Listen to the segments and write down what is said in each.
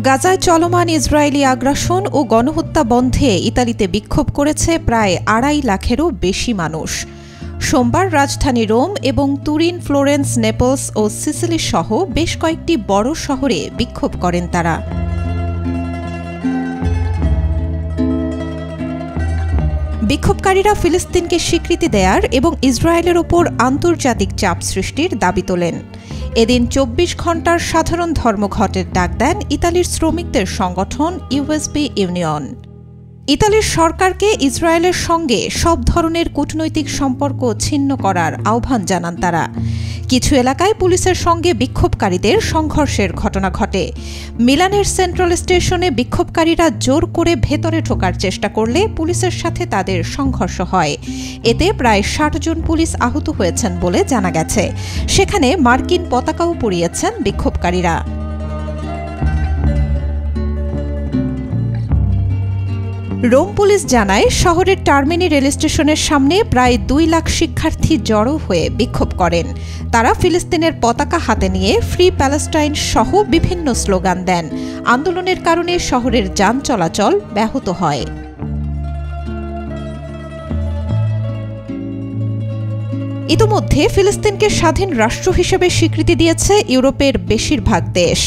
গাজায় চলমান ইসরায়েলি আগ্রাসন ও গণহত্যা বন্ধে ইতালিতে বিক্ষোভ করেছে প্রায় ২.৫ লাখেরও বেশি মানুষ। সোমবার রাজধানী রোম এবং তুরিন, ফ্লোরেন্স, নেপলস ও সিসিলি সহ বেশ কয়েকটি বড় শহরে বিক্ষোভ করেন তারা। বিক্ষোভকারীরা ফিলিস্তিনকে স্বীকৃতি দেয়ার এবং ইসরায়েলের ওপর আন্তর্জাতিক চাপ সৃষ্টির দাবি তোলেন। এদিন ২৪ ঘণ্টার সাধারণ ধর্মঘটের ডাক দেন ইতালির শ্রমিকদের সংগঠন ইউএসপি ইউনিয়ন। ইতালির সরকারকে ইসরায়েলের সঙ্গে সব ধরনের কূটনৈতিক সম্পর্ক ছিন্ন করার আহ্বান জানান তারা। কিছু এলাকায় পুলিশের সঙ্গে বিক্ষোভকারীদের সংঘর্ষের ঘটনা ঘটে। মিলানের সেন্ট্রাল স্টেশনে বিক্ষোভকারীরা জোর করে ভেতরে ঢোকার চেষ্টা করলে পুলিশের সাথে তাদের সংঘর্ষ হয়। এতে প্রায় ৬০ জন পুলিশ আহত হয়েছেন বলে জানা গেছে। সেখানে মার্কিন পতাকাও পুড়িয়েছেন বিক্ষোভকারীরা। রোম পুলিশ জানায়, শহরের টার্মিনি রেল স্টেশনের সামনে প্রায় ২ লাখ শিক্ষার্থী জড়ো হয়ে বিক্ষোভ করেন। তারা ফিলিস্তিনের পতাকা হাতে নিয়ে ফ্রি প্যালেস্টাইন সহ বিভিন্ন স্লোগান দেন। আন্দোলনের কারণে শহরের যান চলাচল ব্যাহত হয়। ইতোমধ্যে ফিলিস্তিনকে স্বাধীন রাষ্ট্র হিসেবে স্বীকৃতি দিয়েছে ইউরোপের বেশিরভাগ দেশ।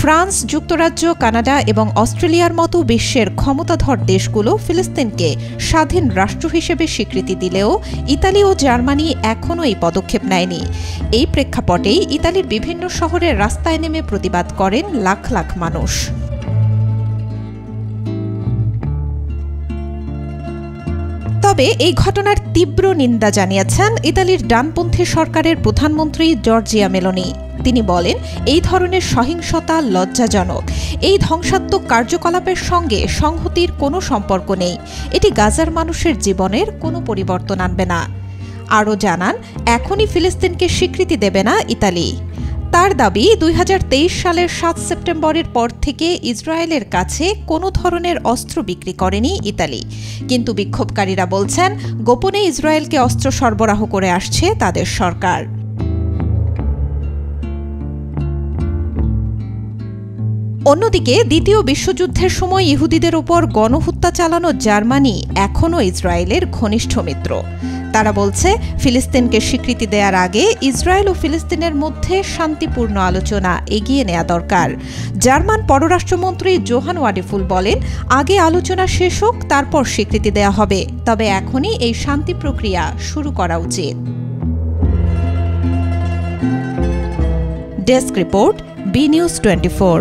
ফ্রান্স, যুক্তরাজ্য, কানাডা এবং অস্ট্রেলিয়ার মতো বিশ্বের ক্ষমতাধর দেশগুলো ফিলিস্তিনকে স্বাধীন রাষ্ট্র হিসেবে স্বীকৃতি দিলেও ইতালি ও জার্মানি এখনও এই পদক্ষেপ নেয়নি। এই প্রেক্ষাপটেই ইতালির বিভিন্ন শহরের রাস্তায় নেমে প্রতিবাদ করেন লাখ লাখ মানুষ। তবে এই ঘটনার তীব্র নিন্দা জানিয়েছেন ইতালির ডানপন্থী সরকারের প্রধানমন্ত্রী জর্জিয়া মেলোনি। তিনি বলেন, এই ধরনের সহিংসতা লজ্জাজনক। এই ধ্বংসাত্মক কার্যকলাপের সঙ্গে সংহতির কোনো সম্পর্ক নেই। এটি গাজার মানুষের জীবনের কোনো পরিবর্তন আনবে না। আরও জানান, এখনই ফিলিস্তিনকে স্বীকৃতি দেবে না ইতালি। তার দাবি, ২০২৩ সালের ৭ সেপ্টেম্বরের পর থেকে ইসরায়েলের কাছে কোনো ধরনের অস্ত্র বিক্রি করেনি ইতালি। কিন্তু বিক্ষোভকারীরা বলছেন, গোপনে ইসরায়েলকে অস্ত্র সরবরাহ করে আসছে তাদের সরকার। অন্যদিকে দ্বিতীয় বিশ্বযুদ্ধের সময় ইহুদিদের ওপর গণহত্যা চালানো জার্মানি এখনও ইসরায়েলের ঘনিষ্ঠ মিত্র। তারা বলছে, ফিলিস্তিনকে স্বীকৃতি দেওয়ার আগে ইসরায়েল ও ফিলিস্তিনের মধ্যে শান্তিপূর্ণ আলোচনা এগিয়ে নেওয়া দরকার। জার্মান পররাষ্ট্রমন্ত্রী জোহান ওয়াডেফুল বলেন, আগে আলোচনা শেষ হোক, তারপর স্বীকৃতি দেওয়া হবে। তবে এখনই এই শান্তি প্রক্রিয়া শুরু করা উচিত। Desk report, B news 24।